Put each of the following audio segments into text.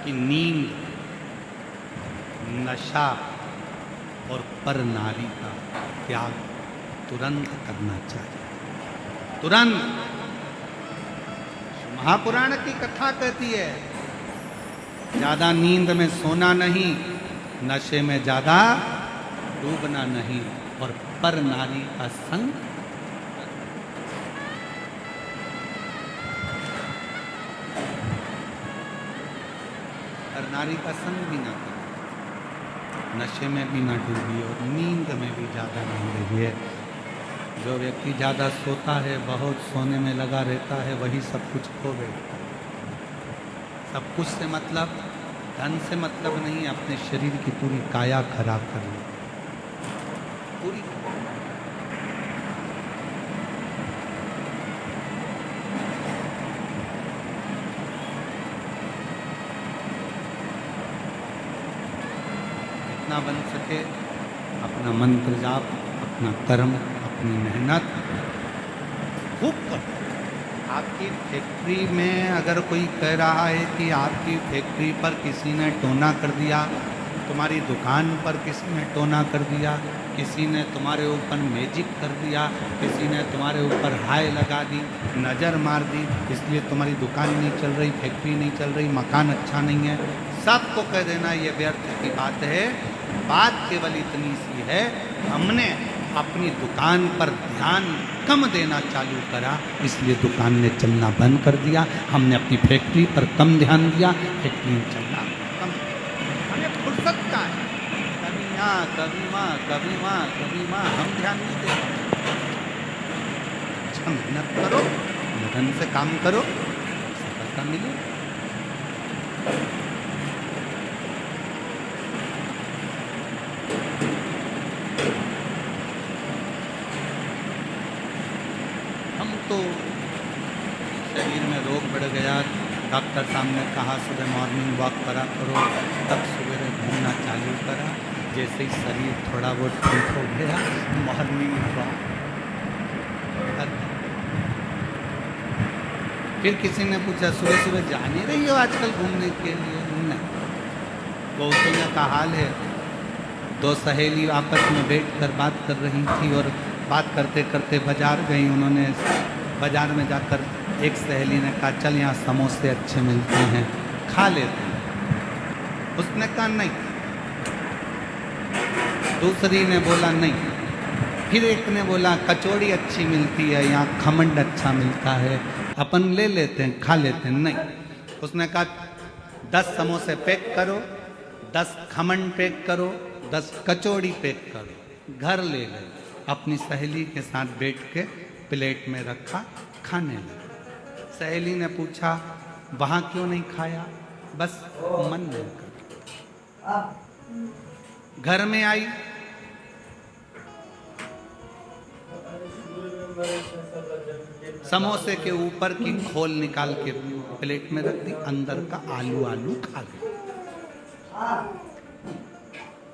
कि नींद, नशा और पर नारी का त्याग तुरंत करना चाहिए, तुरंत। महापुराण की कथा कहती है, ज्यादा नींद में सोना नहीं, नशे में ज्यादा डूबना नहीं, और पर नारी का संग। पर नारी का संग भी ना करो, नशे में भी ना डूबिए और नींद में भी ज्यादा नहीं रहिए। जो व्यक्ति ज्यादा सोता है, बहुत सोने में लगा रहता है, वही सब कुछ खो बैठता है। सब कुछ से मतलब, धन से मतलब नहीं, अपने शरीर की पूरी काया खराब करनी, पूरी। जितना बन सके अपना मंत्र जाप, अपना कर्म, अपनी मेहनत खूब करो। आपकी फैक्ट्री में अगर कोई कह रहा है कि आपकी फैक्ट्री पर किसी ने टोना कर दिया, तुम्हारी दुकान पर किसी ने टोना कर दिया, किसी ने तुम्हारे ऊपर मैजिक कर दिया, किसी ने तुम्हारे ऊपर हाय लगा दी, नज़र मार दी, इसलिए तुम्हारी दुकान नहीं चल रही, फैक्ट्री नहीं चल रही, मकान अच्छा नहीं है, सबको कह देना ये व्यर्थ की बात है। बात केवल इतनी सी है, हमने अपनी दुकान पर ध्यान कम देना चालू करा, इसलिए दुकान ने चलना बंद कर दिया। हमने अपनी फैक्ट्री पर कम ध्यान दिया, फैक्ट्री में चलना कम। हमें फुर्सत का है, कभी यहाँ कभी वहाँ, कभी वहाँ कभी वहाँ, हम ध्यान नहीं देते। अच्छा मेहनत करो, लगन से काम करो, सफलता मिले। तो शरीर में रोग बढ़ गया, डॉक्टर साहब ने कहा सुबह मॉर्निंग वॉक करा करो, तब सवेरे घूमना चालू करा, जैसे ही शरीर थोड़ा बहुत ठीक हो गया, मॉर्निंग वॉक। फिर किसी ने पूछा सुबह सुबह जा नहीं रही हो आजकल घूमने के लिए? नहीं। गौतम का हाल है, दो सहेली आपस में बैठ कर बात कर रही थी और बात करते करते बाजार गई। उन्होंने बाजार में जाकर एक सहेली ने कहा चल यहाँ समोसे अच्छे मिलते हैं, खा लेते हैं। उसने कहा नहीं, दूसरी ने बोला नहीं, फिर एक ने बोला कचौड़ी अच्छी मिलती है, यहाँ खमंड अच्छा मिलता है, अपन ले लेते हैं, खा लेते हैं। नहीं, उसने कहा 10 समोसे पैक करो, 10 खमंड पैक करो, 10 कचौड़ी पैक करो, घर ले गए। अपनी सहेली के साथ बैठ के प्लेट में रखा, खाने लगे। सहेली ने पूछा वहाँ क्यों नहीं खाया? बस मन नहीं कर। घर में आई, समोसे के ऊपर की खोल निकाल के प्लेट में रख दी, अंदर का आलू आलू खा गई।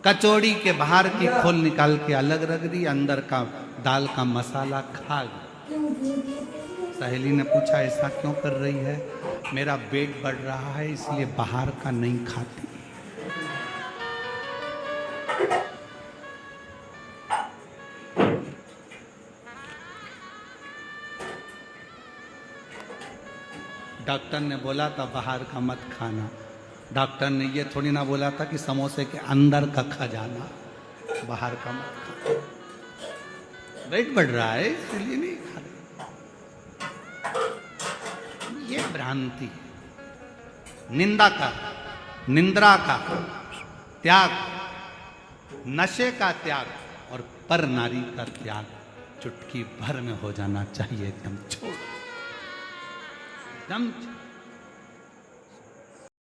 कचौड़ी के बाहर की खोल निकाल के अलग रख दी, अंदर का दाल का मसाला खा गई। सहेली ने पूछा ऐसा क्यों कर रही है? मेरा पेट बढ़ रहा है इसलिए बाहर का नहीं खाती। डॉक्टर ने बोला था बाहर का मत खाना। डॉक्टर ने ये थोड़ी ना बोला था कि समोसे के अंदर का खा जाना, बाहर का मत खाना। वेट बढ़ रहा है इसलिए नहीं खा रहे। ये भ्रांति, निंदा का, निंद्रा का त्याग, नशे का त्याग और पर नारी का त्याग चुटकी भर में हो जाना चाहिए। एकदम छोड़, एकदम